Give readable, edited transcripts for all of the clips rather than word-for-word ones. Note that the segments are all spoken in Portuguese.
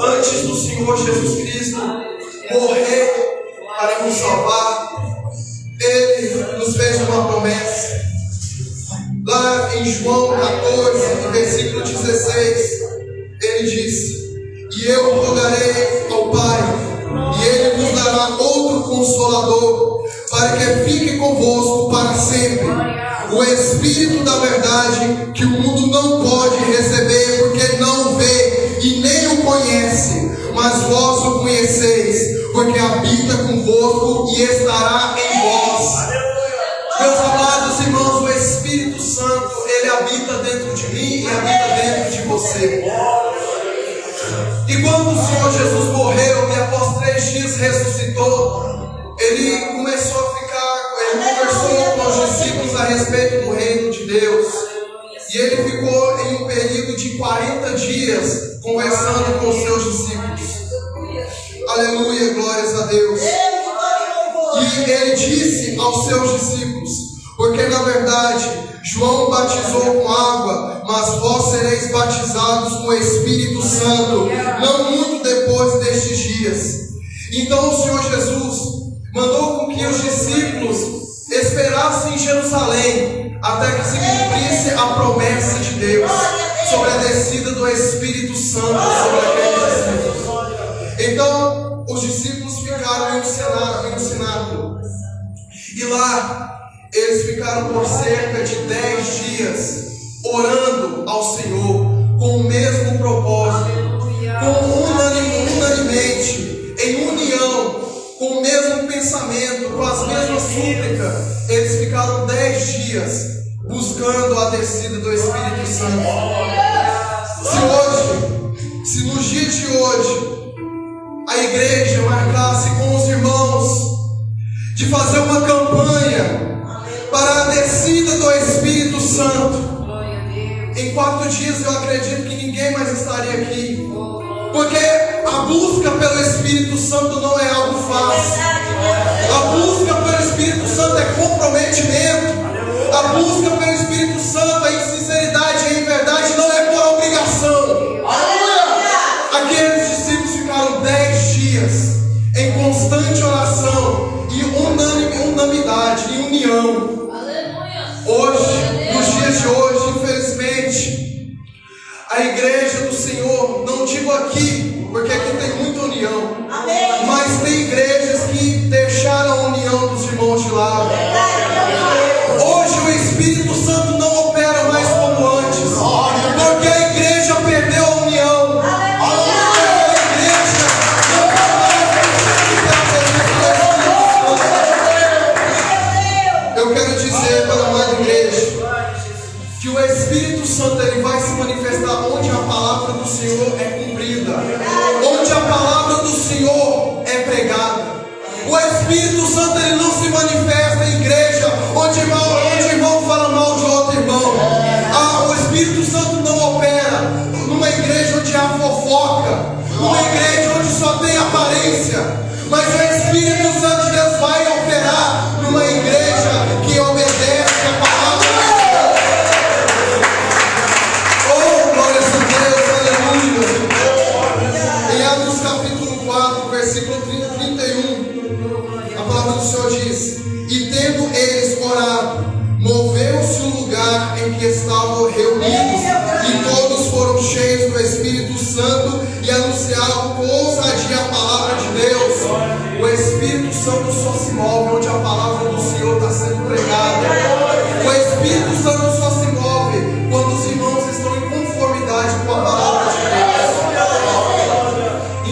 antes do Senhor Jesus Cristo morrer para nos salvar, Ele nos fez uma promessa. Lá em João 14, versículo 16, Ele disse: e eu rogarei ao Pai, e Ele vos dará outro Consolador, para que fique convosco para sempre, o Espírito da verdade, que o mundo não pode receber, porque não o vê e nem o conhece, mas vós o conheceis, porque habita convosco e estará em vós. Meus amados irmãos, o Espírito Santo, Ele habita dentro de mim e habita dentro de você. E quando o Senhor Jesus morreu e após 3 dias ressuscitou, Ele conversou com os discípulos a respeito do reino de Deus. E Ele ficou em um período de 40 dias conversando com os seus discípulos. Aleluia, glórias a Deus. E Ele disse aos seus discípulos: porque na verdade João batizou com água, mas vós sereis batizados com o Espírito Santo, não muito depois destes dias. Então o Senhor Jesus mandou com que os discípulos esperassem em Jerusalém, até que se cumprisse a promessa de Deus sobre a descida do Espírito Santo sobre aqueles discípulos. Então os discípulos ficaram em um cenáculo, e lá eles ficaram por cerca de 10 dias orando ao Senhor com o mesmo propósito, unanimemente, em união, com o mesmo pensamento, com as mesmas súplicas. Eles ficaram 10 dias buscando a descida do Espírito Santo. Se nos dias de hoje a igreja marcasse com os irmãos de fazer uma campanha para a descida do Espírito Santo, em 4 dias eu acredito que ninguém mais estaria aqui, porque a busca pelo Espírito Santo não é algo fácil. A busca pelo Espírito Santo é comprometimento. A busca pelo Espírito Santo é em sinceridade e em verdade, não é por obrigação. Aqueles discípulos ficaram 10 dias em constante oração e unanimidade, em união. Hoje, nos dias de hoje, infelizmente, a igreja do Senhor, não digo aqui, porque aqui tem muita união, mas tem igrejas que deixaram a união dos irmãos de lado. Hoje o Espírito Santo não opera mais como antes, porque a igreja perdeu a união. Eu quero dizer para a amada igreja que o Espírito Santo ele vai se manifestar onde a palavra do Senhor é cumprida, onde a palavra do Senhor é pregada. O Espírito Santo ele não se manifesta em igreja onde irmão fala mal de outro irmão. O Espírito Santo não opera numa igreja onde há fofoca, numa igreja onde só tem aparência, mas o Espírito Santo de Deus vai operar numa igreja que obedece a palavra de Deus. Oh, glória a Deus, aleluia. Em Atos capítulo 4, versículo 31, a palavra do Senhor diz: e tendo eles orado, moveu-se o lugar em que estavam reunidos, e todos foram cheios do Espírito Santo e anunciavam com ousadia a palavra de Deus. O Espírito Santo só se move onde a palavra do Senhor está sendo pregada. O Espírito Santo só se move quando os irmãos estão em conformidade com a palavra de Deus.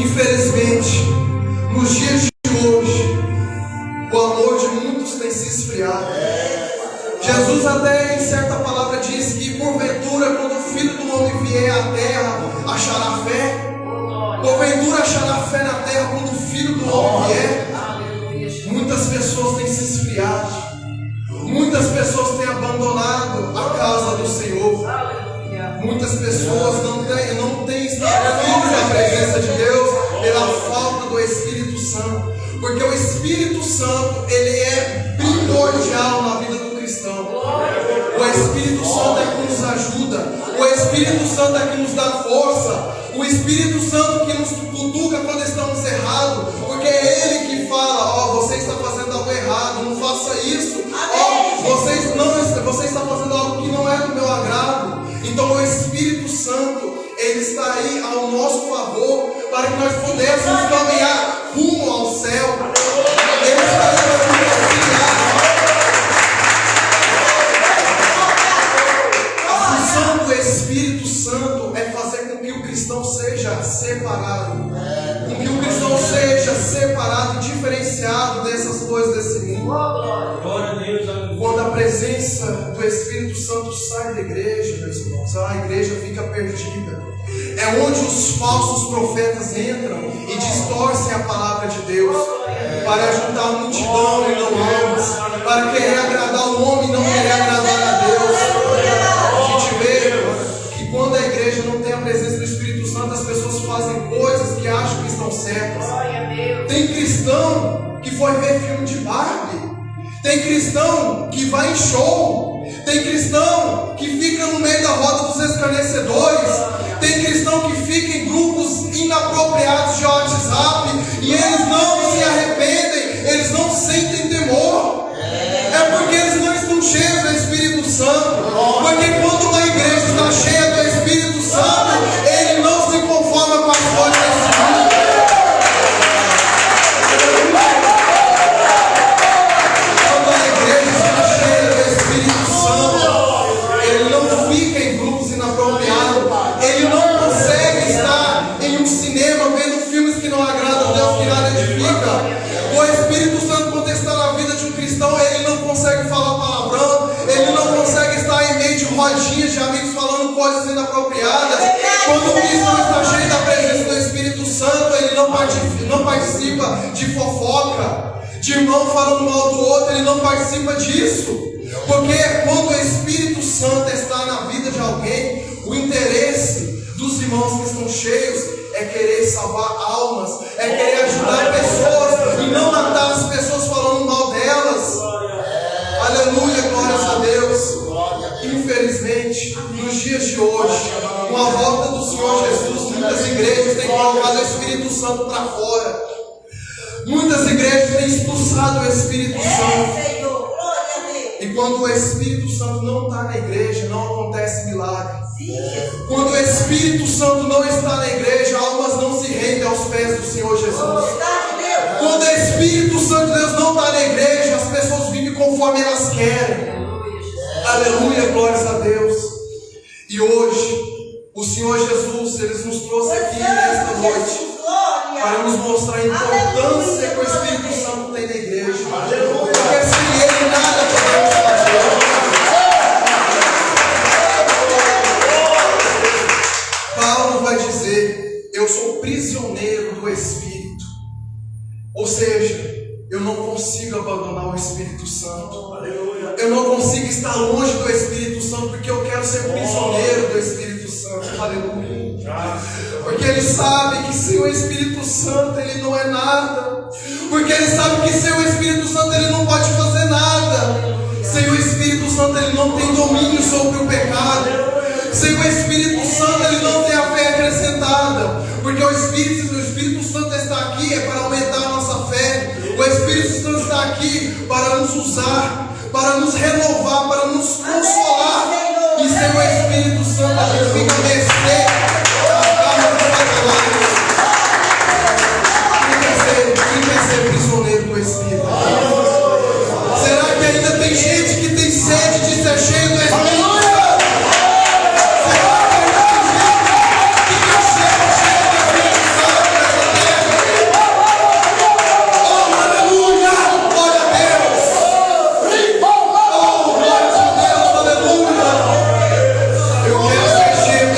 Infelizmente, nos dias de hoje, o amor de muitos tem se esfriado. Jesus até em certa palavra diz que porventura quando o Filho do Homem vier à terra, achará fé? Porventura achará fé na terra quando o Filho do Homem vier? Muitas pessoas têm se esfriado. Muitas pessoas têm abandonado a casa do Senhor. Muitas pessoas não têm estado firmes na presença de Deus pela falta do Espírito Santo. Porque o Espírito Santo, ele é primordial na vida do cristão. O Espírito Santo é que nos ajuda. O Espírito Santo é que nos dá força. O Espírito Santo que nos cutuca quando estamos errados, porque é Ele que fala: você está fazendo algo errado, não faça isso. Você está fazendo algo que não é do meu agrado. Então o Espírito Santo, Ele está aí ao nosso favor, para que nós pudéssemos caminhar rumo ao céu. Ele está aí para nos auxiliar. A função do Espírito Santo é fazer com que o cristão seja separado, com que o cristão seja separado e diferenciado dessas coisas desse mundo. Quando a presença do Espírito Santo sai da igreja, meus irmãos, a igreja fica perdida. É onde os falsos profetas entram e distorcem a palavra de Deus para juntar a multidão e não homens, para querer agradar o homem e não querer agradar a Deus. A gente vê que quando a igreja não tem a presença do Espírito Santo, as pessoas fazem coisas que acham que estão certas. Tem cristão que foi ver filme de Barbie. Tem cristão que vai em show. Tem cristão que fica no meio da roda dos escarnecedores. Tem cristão que fica em grupos inapropriados de WhatsApp e eles não se arrependem, eles não sentem temor. É porque eles não estão cheios do Espírito Santo. Porque quando uma igreja está cheia do Espírito Santo, ele não se conforma com as coisas desse mundo. Quando a igreja está cheia do Espírito Santo, ele não fica em grupos inapropriados. Ele não consegue estar em um cinema vendo filmes que não agradam a Deus, que nada edifica. O Espírito Santo, quando está na vida de um cristão, ele não consegue falar palavrão, ele não consegue estar em meio de rodinhas de amigos falando coisas inapropriadas. Quando o cristão está cheio da presença do Espírito Santo, ele não participa de fofoca, de irmão falando mal do outro, ele não participa disso. Porque quando o Espírito Santo está na vida de alguém, o interesse dos irmãos que estão cheios é querer salvar almas, é querer ajudar pessoas e não matar as pessoas falando mal delas. Aleluia, glórias a Deus. Infelizmente, nos dias de hoje, com a volta do Senhor Jesus, muitas igrejas têm colocado o Espírito Santo para fora. Muitas igrejas têm expulsado o Espírito Santo. E quando o Espírito Santo não está na igreja, não acontece milagre. Quando o Espírito Santo não está na igreja, almas não se rendem aos pés do Senhor Jesus. Quando o Espírito Santo de Deus não está na igreja, as pessoas vivem conforme elas querem. Aleluia, glórias a Deus. E hoje, o Senhor Jesus, Ele nos trouxe aqui nesta noite para nos mostrar a importância que o Espírito Santo tem na igreja. Porque sem Ele nada podemos fazer. Paulo vai dizer: eu sou prisioneiro do Espírito. Ou seja, eu não consigo abandonar o Espírito Santo. Eu não consigo estar longe do Espírito Santo, porque eu quero ser prisioneiro do Espírito Santo. Aleluia. Porque ele sabe que sem o Espírito Santo ele não é nada. Porque ele sabe que sem o Espírito Santo ele não pode fazer nada. Sem o Espírito Santo ele não tem domínio sobre o pecado. Sem o Espírito Santo ele não tem a fé acrescentada. Porque o Espírito Santo está aqui é para aumentar a nossa fé. O Espírito Santo está aqui para nos usar, para nos renovar, para nos consolar. E sem o Espírito Santo a gente fica a mercê das garras do Satanás. Quem quer ser prisioneiro do Espírito? Será que ainda tem gente que tem sede de ser cheio do Espírito Santo?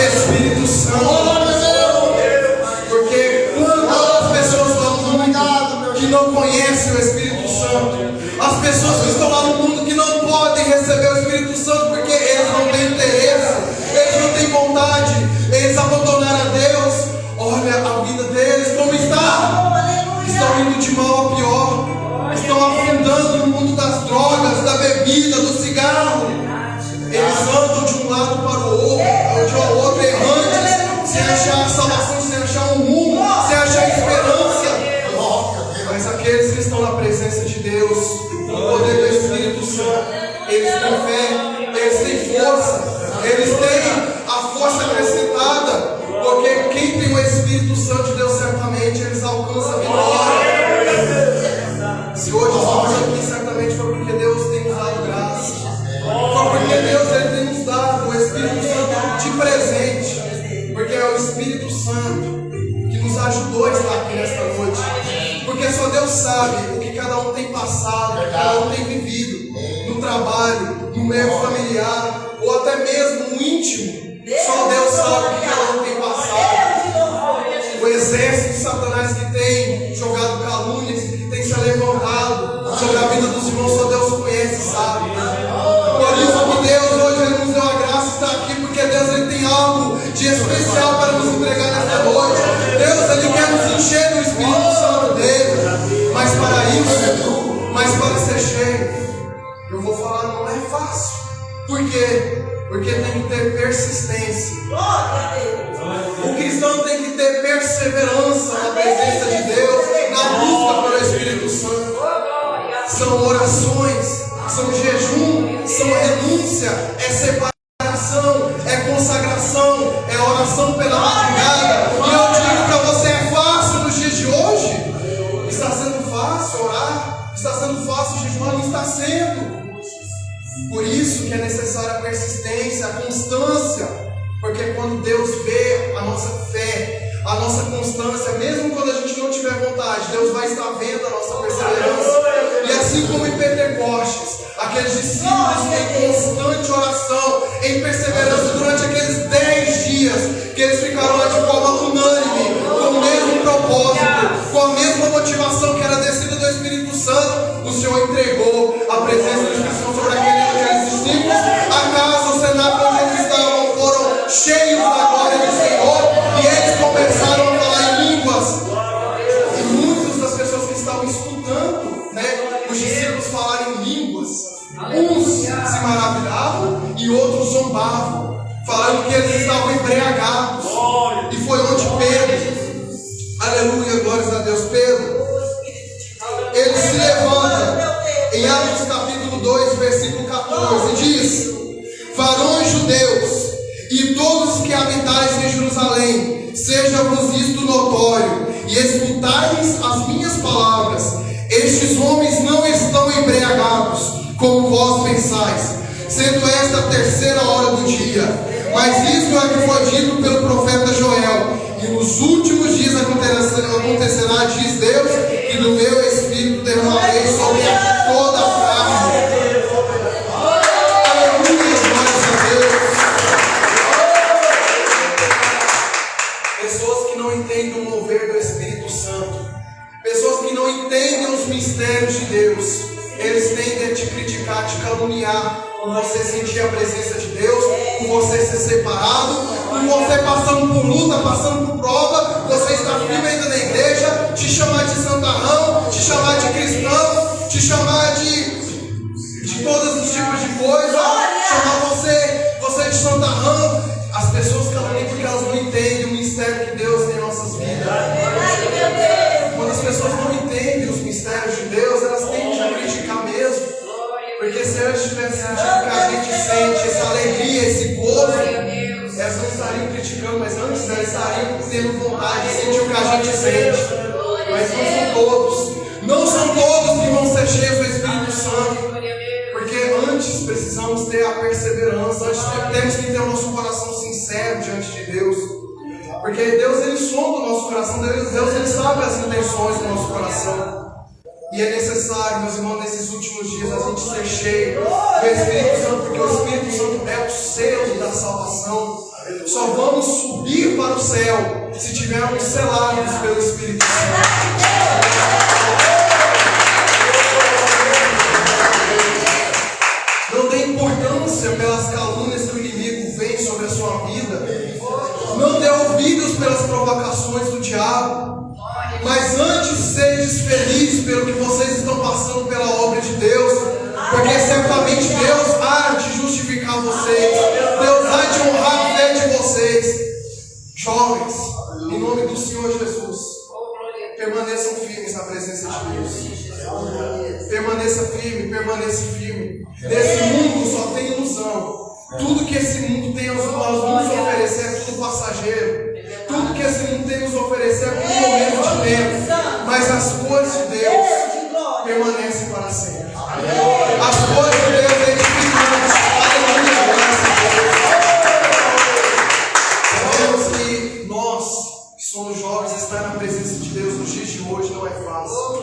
Espírito Santo. Espírito Santo que nos ajudou a estar aqui nesta noite. Porque só Deus sabe o que cada um tem passado, o que cada um tem vivido no trabalho, no meio familiar, ou até mesmo no íntimo. Só Deus sabe o que cada um tem passado. O exército de Satanás que tem jogado calúnias, que tem se levantado sobre a vida dos irmãos, só Deus conhece e sabe. Por isso que Deus hoje Ele nos deu a graça de estar aqui, porque Deus Ele tem algo de especial para nos entregar nesta noite. Deus Ele quer nos encher do Espírito Santo dele. Mas para ser cheio, eu vou falar, não é fácil. Por quê? Porque tem que ter persistência. O cristão tem que ter perseverança na presença de Deus, na busca pelo Espírito Santo. São orações, são jejum, são renúncia, é separação, é consagração, é oração pela madrugada. E eu digo para você, é fácil nos dias de hoje? Está sendo fácil orar? Está sendo fácil jejuar? Não está sendo. Por isso que é necessária a persistência, a constância, porque quando Deus vê a nossa fé, a nossa constância, mesmo quando a gente não tiver vontade, Deus vai estar vendo a nossa perseverança. E assim como em Pentecostes, aqueles discípulos em constante oração, em perseverança durante aqueles 10 dias, que eles ficaram lá de forma unânime, com o mesmo propósito, com a mesma motivação que era a descida do Espírito Santo, o Senhor entregou a presença do Espírito Santo sobre aqueles discípulos. A casa, o cenáculo onde eles estavam, foram cheios da glória do Senhor, e eles começaram a falar em línguas. E muitas das pessoas que estavam escutando, os discípulos falarem em línguas, uns se maravilhavam e outros zombavam, falando que eles estavam embriagados. E foi onde Pedro, aleluia, glórias a Deus, Pedro, ele se levanta em Atos capítulo 2, versículo 14, e diz: varões judeus e todos que habitais em Jerusalém, seja-vos isto notório, e escutais as minhas palavras. Estes homens não estão embriagados, como vós pensais, sendo esta a terceira hora do dia. Mas isto é que foi dito pelo profeta Joel: e nos últimos dias acontecerá, diz Deus, que do meu Espírito derramarei sobre toda a carne. Aleluia, glórias a Deus. Pessoas que não entendem o mover do Espírito Santo, pessoas que não entendem os mistérios de Deus, eles tendem a te criticar, te caluniar, por você sentir a presença de Deus, por você ser separado, por você passando por luta, passando por prova, você está firme ainda na igreja, te chamar de santarrão, te chamar de cristão, te chamar de todos os tipos de coisa, chamar você de santarrão. As pessoas caluniam porque elas não entendem o mistério que Deus tem em nossas vidas. Quando as pessoas não entendem os mistérios de Deus, elas tendem a criticar mesmo. Porque se elas tivessem sentido o que a gente sente, essa alegria, esse gozo, elas não estariam criticando, mas antes elas estariam tendo vontade de sentir o que a gente sente. Mas não são todos. Não são todos que vão ser cheios do Espírito Santo. Porque antes precisamos ter a perseverança, antes temos que ter o nosso coração sincero diante de Deus. Porque Deus, Ele sonda o nosso coração, Deus Ele sabe as intenções do nosso coração. E é necessário, meus irmãos, nesses últimos dias a gente ser cheio do Espírito Santo, porque o Espírito Santo é o selo da salvação. Só vamos subir para o céu se tivermos selados pelo Espírito Santo. Não dê importância pelas calúnias que o inimigo vem sobre a sua vida. Não dê ouvidos pelas provocações do diabo. Mas antes sedes felizes pelo que vocês estão passando pela obra de Deus, porque certamente Deus há de justificar vocês, Deus há de honrar a fé de vocês. Jovens, em nome do Senhor Jesus, permaneçam firmes na presença de Deus. Permaneça firme. Nesse mundo só tem ilusão. Tudo que esse mundo tem a nos oferecer é tudo passageiro. Tudo que esse mundo tem a nos oferecer é por um momento de tempo. Mas as coisas de Deus permanecem para sempre. As coisas de Deus é edificantes. Aleluia, graças a Deus. Sabemos que nós dias de hoje não é fácil.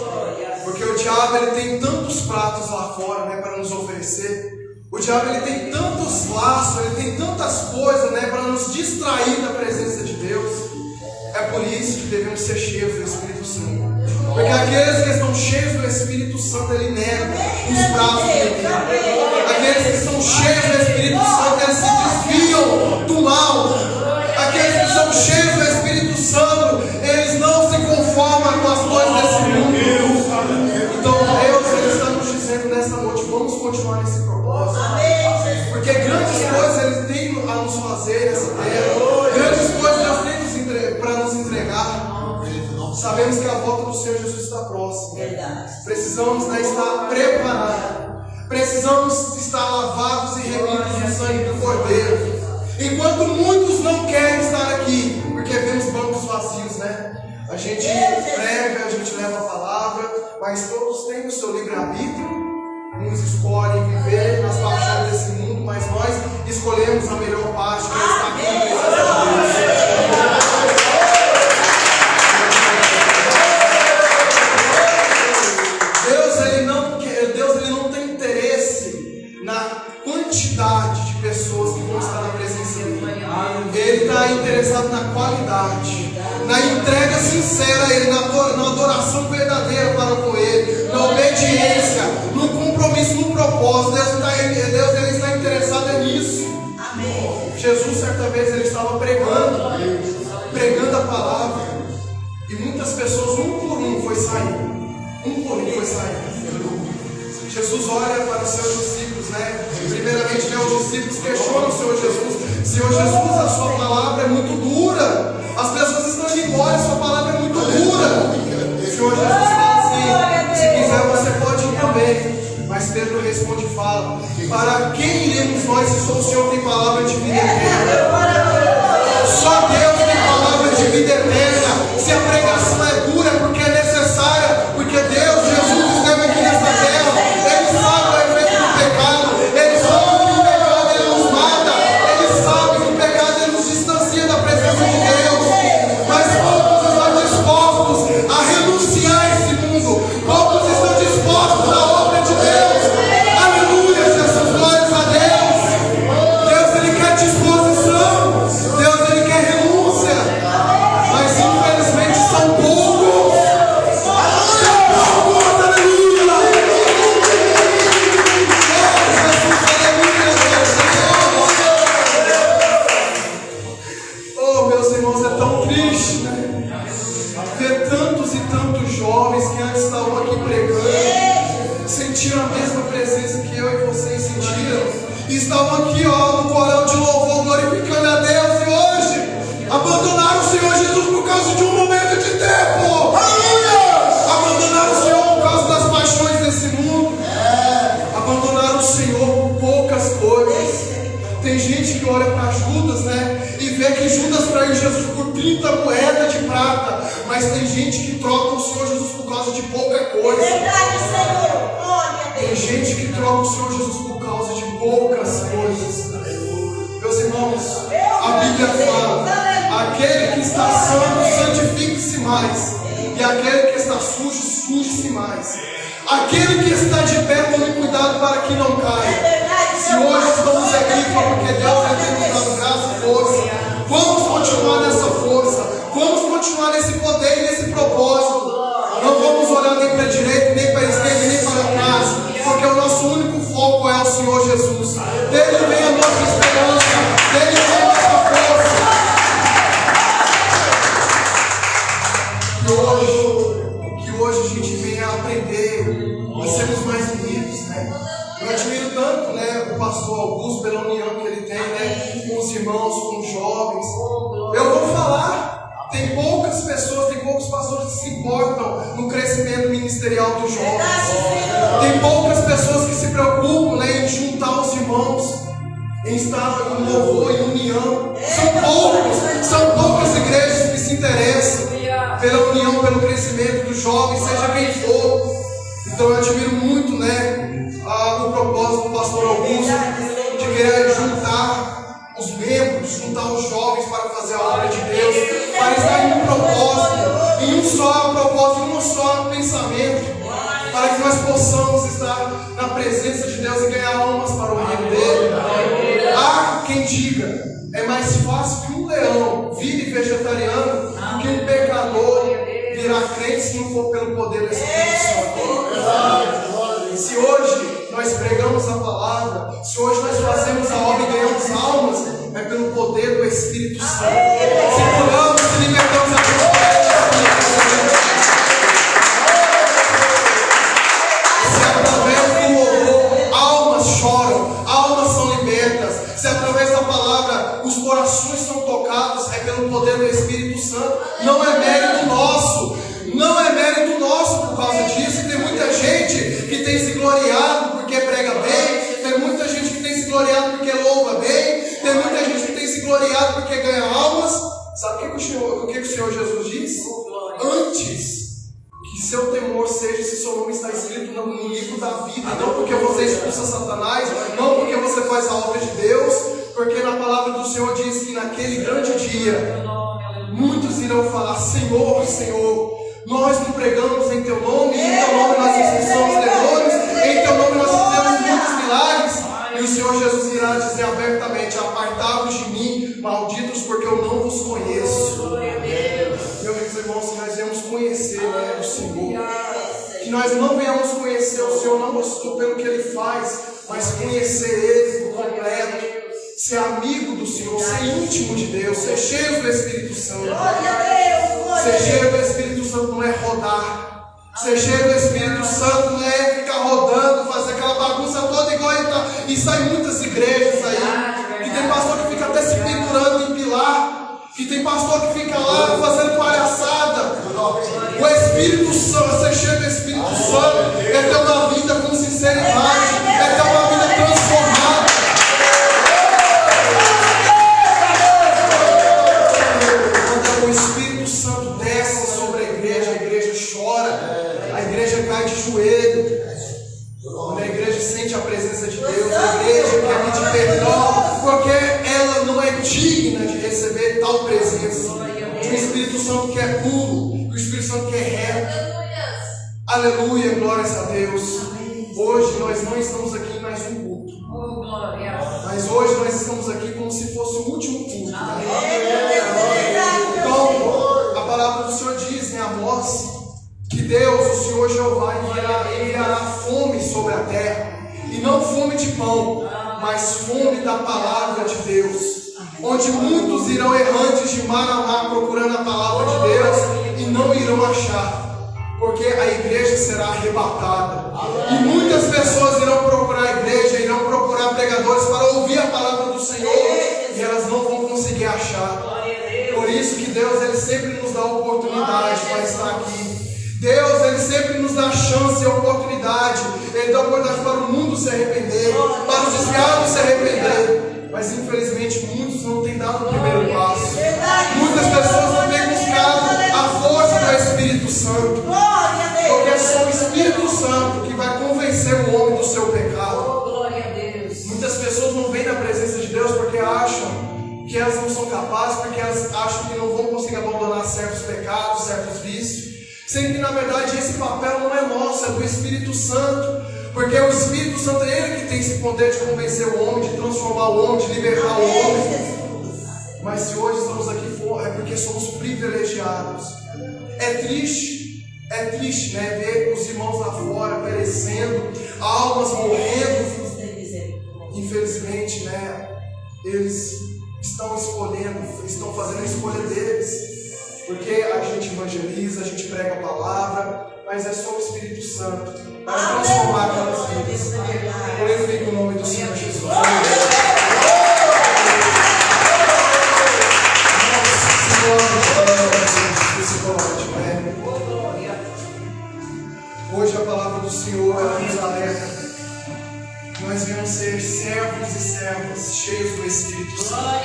Porque o diabo ele tem tantos pratos lá fora, né, para nos oferecer. O diabo ele tem tantos laços, ele tem tantas coisas, né, para nos distrair da presença de Deus. É por isso que devemos ser cheios do Espírito Santo. Porque aqueles que estão cheios do Espírito Santo, ele nega os braços dele. Aqueles que estão cheios do Espírito Santo, eles se desviam do mal. Aqueles que são cheios do Espírito Santo, eles não se conformam com as coisas desse mundo. Então Deus ele está nos dizendo nessa noite, vamos continuar nesse propósito. Porque grandes coisas Ele tem a nos fazer nessa terra. Grandes coisas Deus tem para nos entregar. Sabemos que a volta do Senhor Jesus está próxima. Precisamos, né, estar preparados. Precisamos estar lavados e remidos no sangue do Cordeiro. Enquanto muitos não querem estar aqui, porque vemos bancos vazios, né? A gente prega, a gente leva a palavra, mas todos têm o seu livre-arbítrio. Uns escolhem viver nas paixões desse mundo, mas nós escolhemos a melhor parte, que é estar aqui na presença de Deus. Deus ele não tem interesse na quantidade de pessoas que vão estar na presença dele. Ele está interessado na qualidade, na entrega sincera a Ele, na adoração verdadeira para com Ele, na obediência, no compromisso, no propósito. Deus ele está interessado nisso. Amém. Jesus, certa vez, ele estava pregando a palavra, e muitas pessoas, um por um, foi saindo. Jesus olha para os seus discípulos, né? Primeiramente, né, os discípulos questionam o Senhor Jesus. Senhor Jesus, a sua palavra é muito dura. As pessoas estão indo embora, a sua palavra é muito dura. O Senhor Jesus fala assim: se quiser você pode ir também. Mas Pedro responde e fala: para quem iremos nós se só o Senhor tem palavra de vida eterna? Só Deus tem palavra de vida eterna. Se a pregação é dura é porque é necessária, porque Deus, Jesus, esteve aqui nesta terra. Ele sabe o efeito do pecado. Ele sabe que o pecado ele nos mata. Ele sabe que o pecado ele nos distancia da presença de Deus. Mas poucos estão dispostos a renunciar a esse mundo. Poucos estão dispostos à obra de Deus. Aleluia, Jesus, glórias a Deus. Deus ele quer disposição. Deus ele quer renúncia. Mas infelizmente são poucos. Oh, meus irmãos, é tão triste, né? Ver tantos e tantos jovens que antes estavam aqui pregando, sentiram a mesma presença que eu e vocês sentiram, e estavam aqui, ó, no coral de louvor, glorificando a Deus, e hoje abandonaram o Senhor Jesus por causa de um momento de tempo. Abandonaram o Senhor por causa das paixões desse mundo. Abandonaram o Senhor por poucas coisas. Tem gente que olha para Judas, né, e vê que Judas traiu Jesus por 30 moedas de prata. Mas tem gente que troca o Senhor Jesus por causa de pouca coisa. Tem gente que troca o Senhor Jesus por causa de poucas coisas. Meus irmãos, a Bíblia fala: aquele que está santo, santifique-se mais, e aquele que está sujo, suje-se mais. Aquele que está de pé, tome cuidado para que não caia. Se hoje estamos aqui foi porque Deus tem nos dado graça e força. Vamos continuar nessa força. Vamos continuar nesse poder e nesse propósito. Não vamos olhar nem para a direita, nem para a esquerda, nem para trás, porque o nosso único foco é o Senhor Jesus. Dele vem a nossa esperança, dele vem a nossa força. Que hoje a gente venha aprender a sermos mais unidos, né? Eu admiro tanto, né, o pastor Augusto pela união que ele tem, né, com os irmãos, com os jovens. Eu vou falar, tem poucas pessoas, tem poucos pastores que se importam no crescimento ministerial dos jovens. Tem poucas pessoas que se preocupam, né, em juntar os irmãos, em estar em louvor, em união. São poucas igrejas que se interessam pela união, pelo crescimento dos jovens, seja quem for. Então eu admiro muito, né, o propósito do pastor Augusto de querer juntar os membros, juntar os jovens para fazer a obra de Deus, para estar em um propósito, em um só propósito, em um só pensamento, para que nós possamos estar na presença de Deus e ganhar almas para o reino dele. Há quem diga, é mais fácil que um leão vire vegetariano do que um pecador virar crente se não for pelo poder do Espírito Santo. Se hoje nós pregamos a palavra, se hoje nós fazemos a obra e ganhamos almas, é pelo poder do Espírito Santo. Se curamos, se libertamos a se através do louvor almas choram, almas são libertas, se através da palavra os corações são tocados, é pelo poder do Espírito Santo. Não é mérito nosso, não é mérito nosso por causa disso. E tem muita gente que tem se gloriado porque prega bem, tem muita gente que tem se gloriado porque louva bem, tem muita gente que tem se gloriado porque ganha almas. Sabe o que o Senhor Jesus diz? Antes que seu temor seja se seu nome está escrito no livro da vida, não porque você expulsa Satanás, não porque você faz a obra de Deus, porque na palavra do Senhor diz que naquele grande dia muitos irão falar: Senhor, Senhor, nós não pregamos em teu nome, em teu nome nós expulsamos demônios, em teu nome nós fizemos muitos milagres. E o Senhor Jesus irá dizer abertamente: apartai-vos de mim, malditos, porque eu não vos conheço. Meus amigos e irmãos, que nós venhamos conhecer o Senhor, que nós não venhamos conhecer o Senhor não gostou pelo que Ele faz, mas conhecer Ele por completo, ser amigo do Senhor, ser íntimo de Deus, ser cheio do Espírito Santo. Ser cheio do Espírito Santo não é rodar, ser cheio do Espírito Santo não é ficar rodando, fazer aquela bagunça toda igual e sai muitas igrejas aí, que tem pastor que fica até se pendurando em pilar, que tem pastor que fica lá fazendo palhaçada. O Espírito Santo, ser cheio do Espírito Santo é ter uma vida com sinceridade, é ter uma vida transformada. Quando o Espírito Santo desce sobre a igreja chora, a igreja cai de joelho. Quando a igreja sente a presença de Deus, a igreja quer pedir perdão, porque ela não é digna de receber tal presença. O Espírito Santo que é puro, o Espírito Santo que é reto. Aleluia, glórias a Deus. Hoje nós não estamos aqui em mais um culto, mas hoje nós estamos aqui como se fosse o último culto. Então, a palavra do Senhor diz em Amós que Deus, o Senhor Jeová, enviará fome sobre a terra, e não fome de pão, mas fome da palavra de Deus, onde muitos irão errantes de mar a mar procurando a palavra de Deus e não irão achar, porque a igreja será arrebatada, e muitas pessoas irão procurar a igreja, irão procurar pregadores para ouvir a palavra do Senhor, e elas não vão conseguir achar. Por isso que Deus, Ele sempre nos dá oportunidade para estar aqui. Deus, Ele sempre nos dá chance e oportunidade. Ele dá oportunidade para o mundo se arrepender, para os desviados se arrepender. Mas infelizmente muitos não têm dado o primeiro passo. Muitas pessoas não têm buscado a força do Espírito Santo, porque é só o Espírito Santo que vai convencer o homem do seu pecado. Muitas pessoas não vêm na presença de Deus porque acham que elas não são capazes, porque elas acham que não vão conseguir abandonar certos pecados, certos vícios, sendo que na verdade esse papel não é nosso, é do Espírito Santo, porque o Espírito Santo é Ele que tem esse poder de convencer o homem, de transformar o homem, de libertar o homem. Mas se hoje estamos aqui fora, é porque somos privilegiados. É triste, né, ver os irmãos lá fora perecendo, almas morrendo. Infelizmente, né, eles estão escolhendo, estão fazendo a escolha deles. Porque a gente evangeliza, a gente prega a palavra, mas é só o Espírito Santo para transformar aquelas vidas. Glorifique o nome do Senhor Jesus. Hoje a palavra do Senhor ela nos alerta. Nós vamos ser servos e servas cheios do Espírito Santo.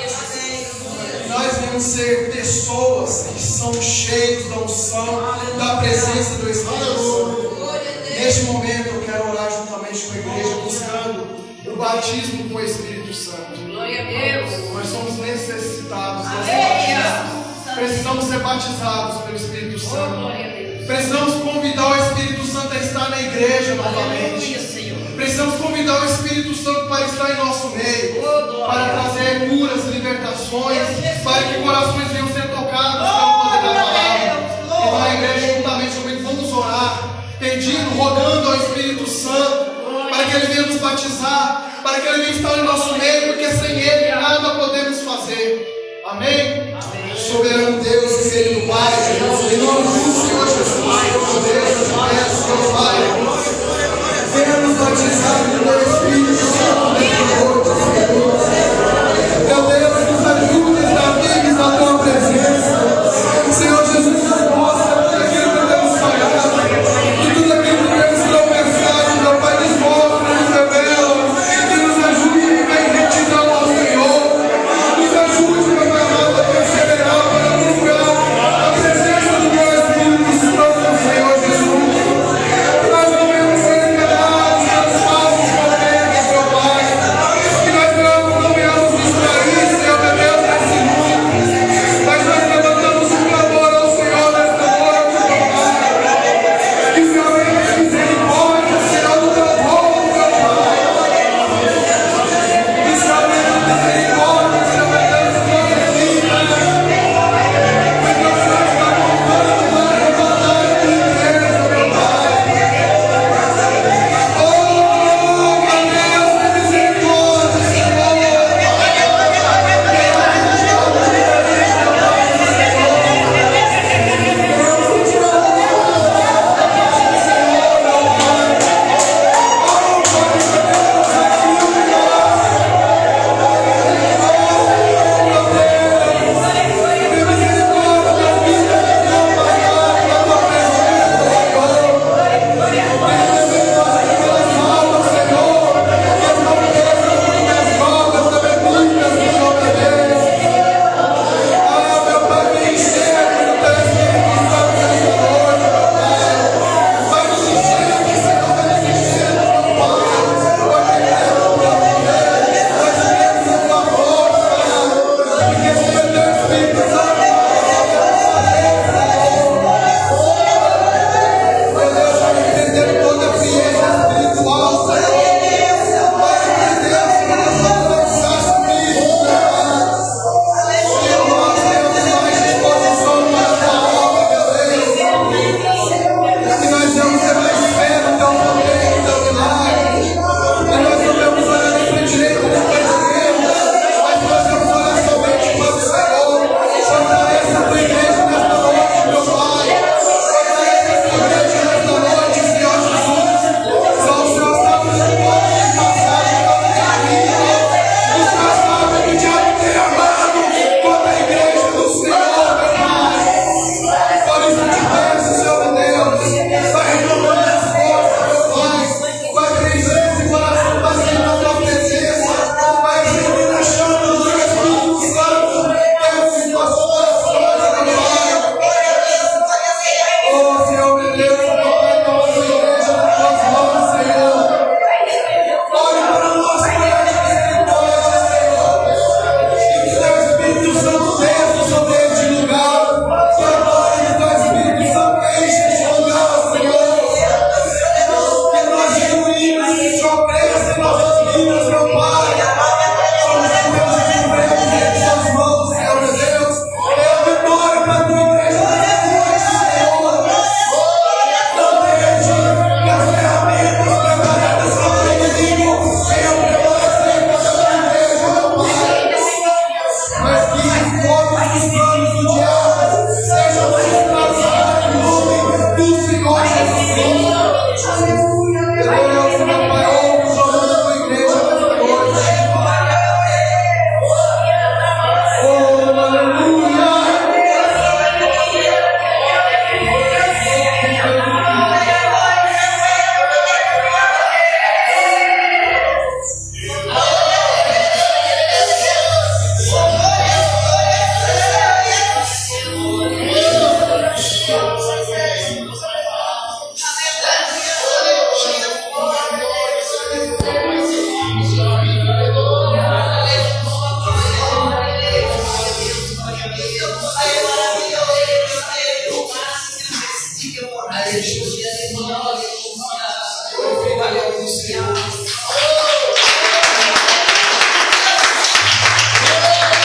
Nós vamos ser pessoas que são cheios da unção, da presença do Espírito Santo. Neste momento eu quero orar juntamente com a igreja, buscando o batismo com o Espírito Santo. Glória a Deus. Nós necessitados dessa batismo. Precisamos ser batizados pelo Espírito Santo. Precisamos convidar o Espírito Santo a estar na igreja novamente. Precisamos convidar o Espírito Santo para estar em nosso meio, para trazer curas, libertações, para que corações venham ser tocados pelo poder da palavra. Então a igreja juntamente comigo vamos orar, pedindo, rogando ao Espírito Santo, para que Ele venha nos batizar, para que Ele venha estar em nosso meio, porque sem Ele nada podemos fazer. Amém? Soberano Deus e querido Pai, em nome do Senhor Jesus, meu Deus, eu peço, meu Pai, venha nos batizar com o teu Espírito Santo nesta noite, Senhor. Meu Deus, nos ajude, amigos, na tua presença. Senhor Jesus, nos mostra tudo aquilo que temos falhado, e tudo aquilo que temos tropeçado, meu Pai, nos mostra, nos revela, e nos ajude em retidão ao Senhor. Nos ajude, meu Pai amado, a perseverar para buscar a presença do teu Espírito Santo, Senhor Jesus. Que nós não venhamos ser enganados pelos falsos profetas, meu Pai. Que nós não venhamos distrair, Senhor, meu Deus, nesse mundo. Mas nós levantamos um clamor ao Senhor nesta noite, meu Pai. Que o Senhor venha ter misericórdia, Senhor, do teu povo, meu Pai. Que o Senhor venha ter misericórdia, Senhor, meu Deus, de nossas vidas. Porque o Senhor está contando para levantar a tua igreja, meu Pai. Oh, meu Deus, tem misericórdia, Senhor. Senhor Jesus.